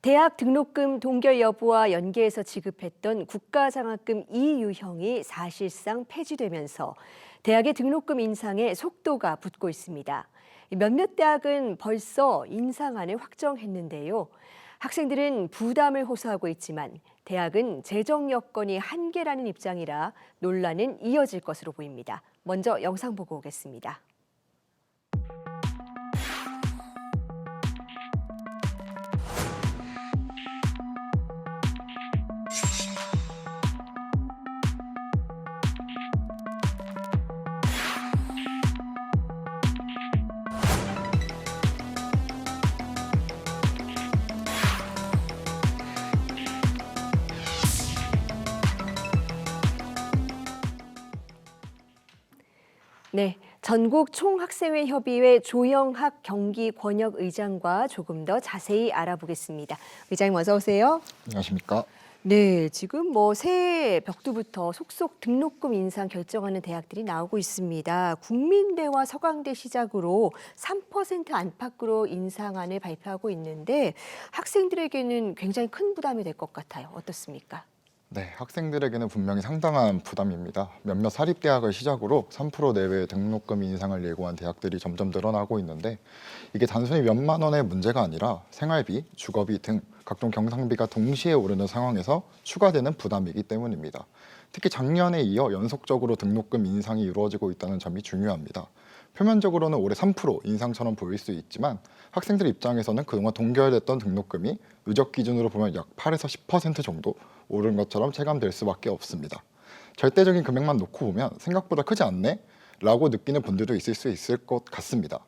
대학 등록금 동결 여부와 연계해서 지급했던 국가장학금 이유형이 사실상 폐지되면서 대학의 등록금 인상에 속도가 붙고 있습니다. 몇몇 대학은 벌써 인상안을 확정했는데요. 학생들은 부담을 호소하고 있지만 대학은 재정 여건이 한계라는 입장이라 논란은 이어질 것으로 보입니다. 먼저 영상 보고 오겠습니다. 네, 전국 총학생회 협의회 조영학 경기권역의장과 조금 더 자세히 알아보겠습니다. 의장님 어서 오세요. 안녕하십니까? 네, 지금 새해 벽두부터 속속 등록금 인상 결정하는 대학들이 나오고 있습니다. 국민대와 서강대 시작으로 3% 안팎으로 인상안을 발표하고 있는데 학생들에게는 굉장히 큰 부담이 될 것 같아요. 어떻습니까? 네, 학생들에게는 분명히 상당한 부담입니다. 몇몇 사립대학을 시작으로 3% 내외의 등록금 인상을 예고한 대학들이 점점 늘어나고 있는데 이게 단순히 몇만 원의 문제가 아니라 생활비, 주거비 등 각종 경상비가 동시에 오르는 상황에서 추가되는 부담이기 때문입니다. 특히 작년에 이어 연속적으로 등록금 인상이 이루어지고 있다는 점이 중요합니다. 표면적으로는 올해 3% 인상처럼 보일 수 있지만 학생들 입장에서는 그동안 동결됐던 등록금이 누적 기준으로 보면 약 8에서 10% 정도 오른 것처럼 체감될 수밖에 없습니다. 절대적인 금액만 놓고 보면 생각보다 크지 않네? 라고 느끼는 분들도 있을 것 같습니다.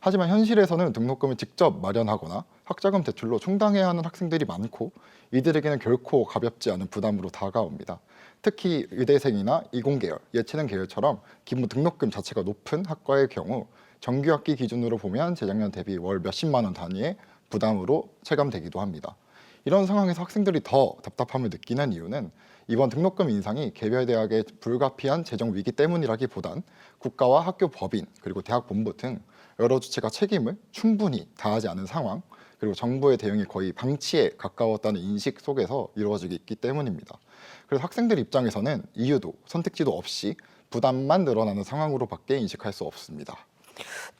하지만 현실에서는 등록금을 직접 마련하거나 학자금 대출로 충당해야 하는 학생들이 많고 이들에게는 결코 가볍지 않은 부담으로 다가옵니다. 특히 의대생이나 이공계열, 예체능 계열처럼 기본 등록금 자체가 높은 학과의 경우 정규학기 기준으로 보면 재작년 대비 월 몇십만 원 단위의 부담으로 체감되기도 합니다. 이런 상황에서 학생들이 더 답답함을 느끼는 이유는 이번 등록금 인상이 개별 대학의 불가피한 재정 위기 때문이라기보단 국가와 학교 법인 그리고 대학 본부 등 여러 주체가 책임을 충분히 다하지 않은 상황 그리고 정부의 대응이 거의 방치에 가까웠다는 인식 속에서 이루어지고 있기 때문입니다. 그래서 학생들 입장에서는 이유도 선택지도 없이 부담만 늘어나는 상황으로밖에 인식할 수 없습니다.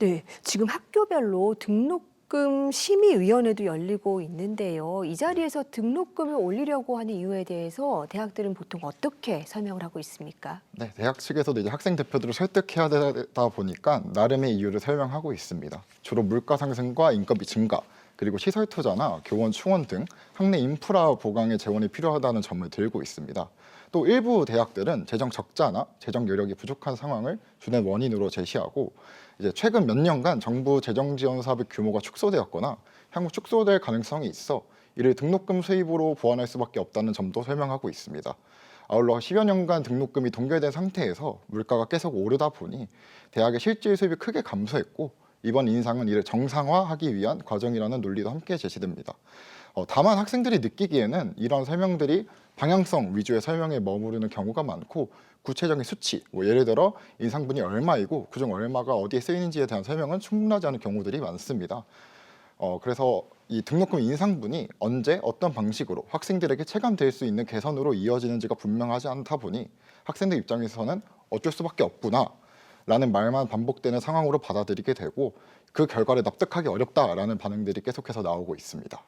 네, 지금 학교별로 등록금 심의위원회도 열리고 있는데요. 이 자리에서 등록금을 올리려고 하는 이유에 대해서 대학들은 보통 어떻게 설명을 하고 있습니까? 네, 대학 측에서도 이제 학생 대표들을 설득해야 되다 보니까 나름의 이유를 설명하고 있습니다. 주로 물가 상승과 인건비 증가, 그리고 시설 투자나 교원 충원 등 학내 인프라 보강에 재원이 필요하다는 점을 들고 있습니다. 또 일부 대학들은 재정 적자나 재정 여력이 부족한 상황을 주된 원인으로 제시하고 이제 최근 몇 년간 정부 재정 지원 사업의 규모가 축소되었거나 향후 축소될 가능성이 있어 이를 등록금 수입으로 보완할 수밖에 없다는 점도 설명하고 있습니다. 아울러 10여 년간 등록금이 동결된 상태에서 물가가 계속 오르다 보니 대학의 실질 수입이 크게 감소했고 이번 인상은 이를 정상화하기 위한 과정이라는 논리도 함께 제시됩니다. 다만 학생들이 느끼기에는 이런 설명들이 방향성 위주의 설명에 머무르는 경우가 많고 구체적인 수치, 예를 들어 인상분이 얼마이고 그중 얼마가 어디에 쓰이는지에 대한 설명은 충분하지 않은 경우들이 많습니다. 그래서 이 등록금 인상분이 언제 어떤 방식으로 학생들에게 체감될 수 있는 개선으로 이어지는지가 분명하지 않다 보니 학생들 입장에서는 어쩔 수밖에 없구나 라는 말만 반복되는 상황으로 받아들이게 되고 그 결과를 납득하기 어렵다라는 반응들이 계속해서 나오고 있습니다.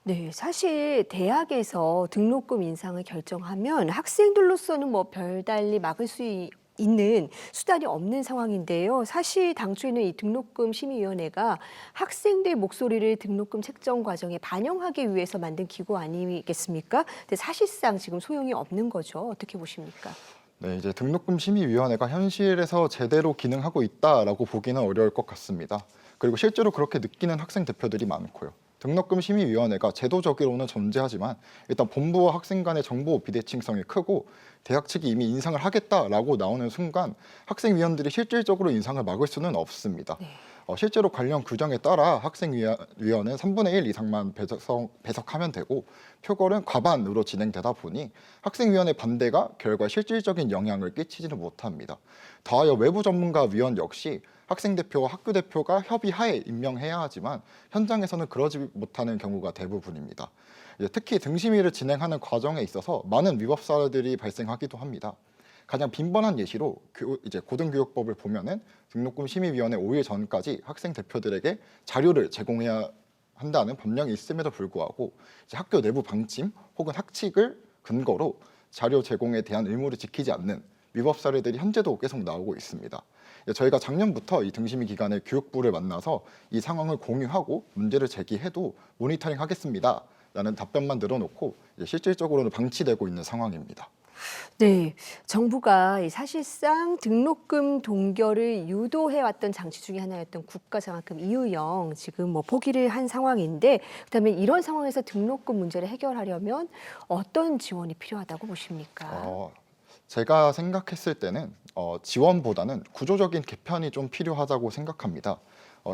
네, 사실 대학에서 등록금 인상을 결정하면 학생들로서는 별달리 막을 수 있는 수단이 없는 상황인데요. 사실 당초에는 이 등록금 심의위원회가 학생들 목소리를 등록금 책정 과정에 반영하기 위해서 만든 기구 아니겠습니까? 근데 사실상 지금 소용이 없는 거죠. 어떻게 보십니까? 네, 이제 등록금 심의위원회가 현실에서 제대로 기능하고 있다라고 보기는 어려울 것 같습니다. 그리고 실제로 그렇게 느끼는 학생 대표들이 많고요. 등록금 심의위원회가 제도적으로는 존재하지만 일단 본부와 학생 간의 정보 비대칭성이 크고 대학 측이 이미 인상을 하겠다라고 나오는 순간 학생위원들이 실질적으로 인상을 막을 수는 없습니다. 네. 실제로 관련 규정에 따라 학생위원회는 3분의 1 이상만 배석하면 되고 표결은 과반으로 진행되다 보니 학생위원회 반대가 결과에 실질적인 영향을 끼치지는 못합니다. 더하여 외부 전문가 위원 역시 학생 대표와 학교 대표가 협의하에 임명해야 하지만 현장에서는 그러지 못하는 경우가 대부분입니다. 특히 등심위를 진행하는 과정에 있어서 많은 위법 사례들이 발생하기도 합니다. 가장 빈번한 예시로 이제 고등교육법을 보면은 등록금 심의위원회 5일 전까지 학생 대표들에게 자료를 제공해야 한다는 법령이 있음에도 불구하고 이제 학교 내부 방침 혹은 학칙을 근거로 자료 제공에 대한 의무를 지키지 않는 위법 사례들이 현재도 계속 나오고 있습니다. 저희가 작년부터 이 등심위 기관의 교육부를 만나서 이 상황을 공유하고 문제를 제기해도 모니터링 하겠습니다라는 답변만 늘어놓고 실질적으로는 방치되고 있는 상황입니다. 네, 정부가 사실상 등록금 동결을 유도해왔던 장치 중에 하나였던 국가장학금 이유형 지금 포기를 한 상황인데, 그다음에 이런 상황에서 등록금 문제를 해결하려면 어떤 지원이 필요하다고 보십니까? 제가 생각했을 때는 지원보다는 구조적인 개편이 좀 필요하다고 생각합니다.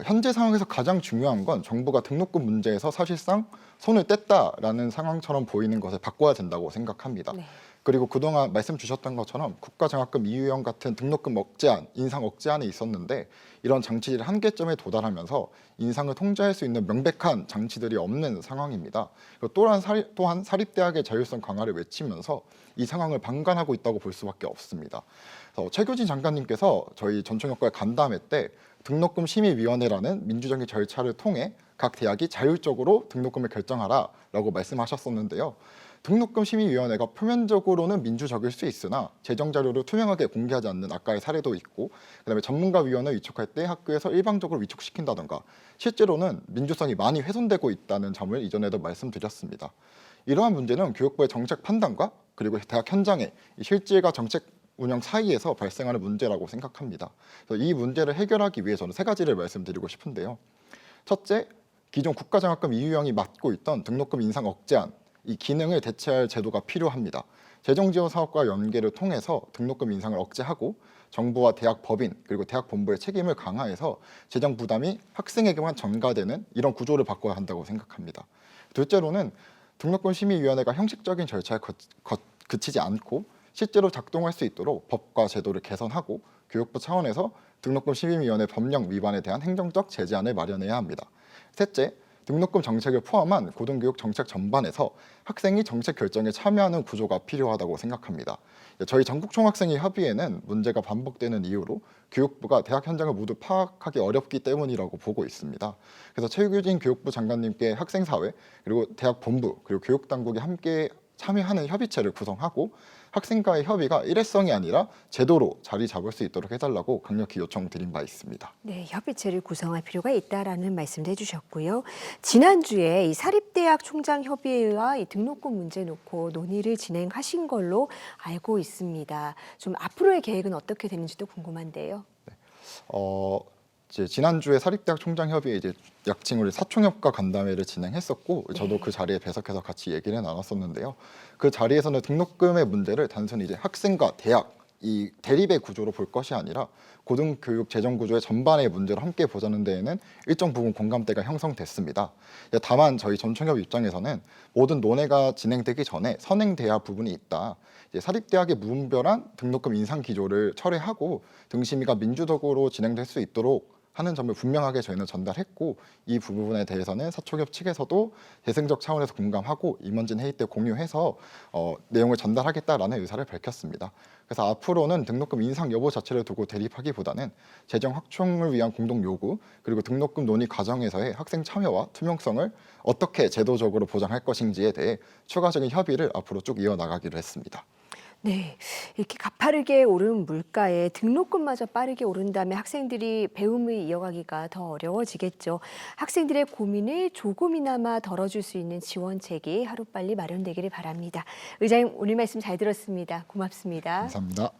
현재 상황에서 가장 중요한 건 정부가 등록금 문제에서 사실상 손을 뗐다라는 상황처럼 보이는 것을 바꿔야 된다고 생각합니다. 네. 그리고 그동안 말씀 주셨던 것처럼 국가장학금 이유형 같은 등록금 억제안, 인상 억제안이 있었는데 이런 장치들이 한계점에 도달하면서 인상을 통제할 수 있는 명백한 장치들이 없는 상황입니다. 또한 사립대학의 자율성 강화를 외치면서 이 상황을 방관하고 있다고 볼 수밖에 없습니다. 최규진 장관님께서 저희 전총협과의 간담회 때 등록금 심의위원회라는 민주적인 절차를 통해 각 대학이 자율적으로 등록금을 결정하라라고 말씀하셨었는데요. 등록금 심의위원회가 표면적으로는 민주적일 수 있으나 재정 자료를 투명하게 공개하지 않는 아까의 사례도 있고, 그다음에 전문가위원회 위촉할 때 학교에서 일방적으로 위촉시킨다던가 실제로는 민주성이 많이 훼손되고 있다는 점을 이전에도 말씀드렸습니다. 이러한 문제는 교육부의 정책 판단과 그리고 대학 현장의 실질과 정책 운영 사이에서 발생하는 문제라고 생각합니다. 그래서 이 문제를 해결하기 위해 저는 세 가지를 말씀드리고 싶은데요. 첫째, 기존 국가장학금 이유형이 맡고 있던 등록금 인상 억제안, 이 기능을 대체할 제도가 필요합니다. 재정지원 사업과 연계를 통해서 등록금 인상을 억제하고 정부와 대학 법인 그리고 대학 본부의 책임을 강화해서 재정 부담이 학생에게만 전가되는 이런 구조를 바꿔야 한다고 생각합니다. 둘째로는 등록금 심의위원회가 형식적인 절차에 그치지 않고 실제로 작동할 수 있도록 법과 제도를 개선하고 교육부 차원에서 등록금 심의위원회 법령 위반에 대한 행정적 제재안을 마련해야 합니다. 셋째, 등록금 정책을 포함한 고등교육 정책 전반에서 학생이 정책 결정에 참여하는 구조가 필요하다고 생각합니다. 저희 전국총학생회 협의회는 문제가 반복되는 이유로 교육부가 대학 현장을 모두 파악하기 어렵기 때문이라고 보고 있습니다. 그래서 최규진 교육부 장관님께 학생사회 그리고 대학 본부 그리고 교육당국이 함께 참여하는 협의체를 구성하고 학생과의 협의가 일회성이 아니라 제도로 자리 잡을 수 있도록 해달라고 강력히 요청드린 바 있습니다. 네, 협의체를 구성할 필요가 있다라는 말씀도 해주셨고요. 지난주에 이 사립대학 총장협의회와 이 등록금 문제 놓고 논의를 진행하신 걸로 알고 있습니다. 좀 앞으로의 계획은 어떻게 되는지도 궁금한데요. 이제 지난주에 사립대학 총장협의회 이제 약칭으로 사총협과 간담회를 진행했었고 저도 네. 그 자리에 배석해서 같이 얘기를 나눴었는데요. 그 자리에서는 등록금의 문제를 단순히 이제 학생과 대학 이 대립의 구조로 볼 것이 아니라 고등교육 재정 구조의 전반의 문제를 함께 보자는 데에는 일정 부분 공감대가 형성됐습니다. 다만 저희 전총협 입장에서는 모든 논의가 진행되기 전에 선행돼야 부분이 있다. 이제 사립대학의 무분별한 등록금 인상 기조를 철회하고 등심위가 민주적으로 진행될 수 있도록 하는 점을 분명하게 저희는 전달했고 이 부분에 대해서는 사총협 측에서도 대승적 차원에서 공감하고 임원진 회의 때 공유해서 내용을 전달하겠다라는 의사를 밝혔습니다. 그래서 앞으로는 등록금 인상 여부 자체를 두고 대립하기보다는 재정 확충을 위한 공동 요구 그리고 등록금 논의 과정에서의 학생 참여와 투명성을 어떻게 제도적으로 보장할 것인지에 대해 추가적인 협의를 앞으로 쭉 이어나가기로 했습니다. 네, 이렇게 가파르게 오른 물가에 등록금마저 빠르게 오른다면 학생들이 배움을 이어가기가 더 어려워지겠죠. 학생들의 고민을 조금이나마 덜어줄 수 있는 지원책이 하루빨리 마련되기를 바랍니다. 의장님, 오늘 말씀 잘 들었습니다. 고맙습니다. 감사합니다.